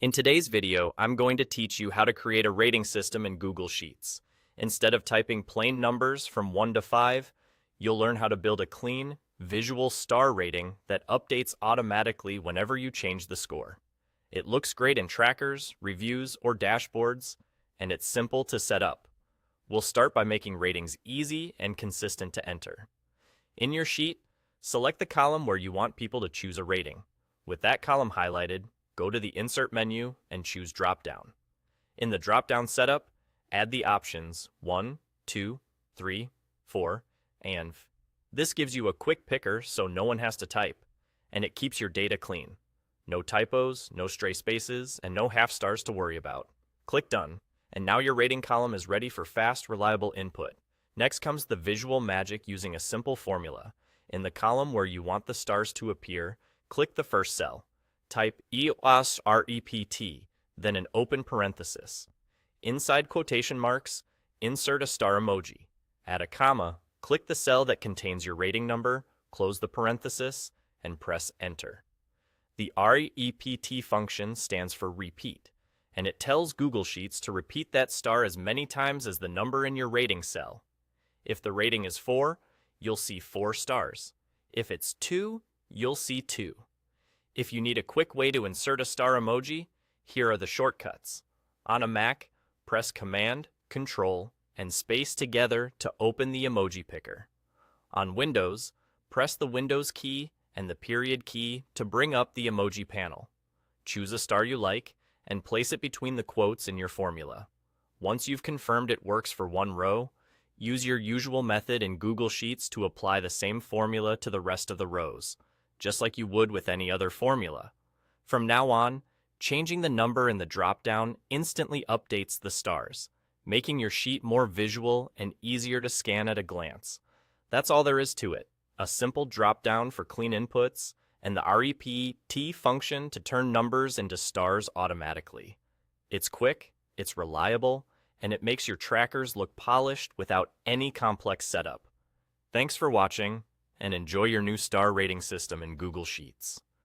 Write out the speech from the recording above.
In today's video, I'm going to teach you how to create a rating system in Google Sheets. Instead of typing plain numbers from 1 to 5, you'll learn how to build a clean, visual star rating that updates automatically whenever you change the score. It looks great in trackers, reviews, or dashboards, and it's simple to set up. We'll start by making ratings easy and consistent to enter. In your sheet, select the column where you want people to choose a rating. With that column highlighted, go to the Insert menu and choose Dropdown. In the Dropdown setup, add the options 1, 2, 3, 4, and This gives you a quick picker so no one has to type, and it keeps your data clean. No typos, no stray spaces, and no half stars to worry about. Click Done, and now your rating column is ready for fast, reliable input. Next comes the visual magic using a simple formula. In the column where you want the stars to appear, click the first cell. Type EOSREPT, then an open parenthesis. Inside quotation marks, insert a star emoji. Add a comma, click the cell that contains your rating number, close the parenthesis, and press Enter. The REPT function stands for repeat, and it tells Google Sheets to repeat that star as many times as the number in your rating cell. If the rating is 4, you'll see 4 stars. If it's 2, you'll see 2. If you need a quick way to insert a star emoji, here are the shortcuts. On a Mac, press Command, Control, and space together to open the emoji picker. On Windows, press the Windows key and the period key to bring up the emoji panel. Choose a star you like and place it between the quotes in your formula. Once you've confirmed it works for one row, use your usual method in Google Sheets to apply the same formula to the rest of the rows, just like you would with any other formula. From now on, changing the number in the dropdown instantly updates the stars, making your sheet more visual and easier to scan at a glance. That's all there is to it. A simple dropdown for clean inputs, and the REPT function to turn numbers into stars automatically. It's quick, it's reliable, and it makes your trackers look polished without any complex setup. Thanks for watching, and enjoy your new star rating system in Google Sheets.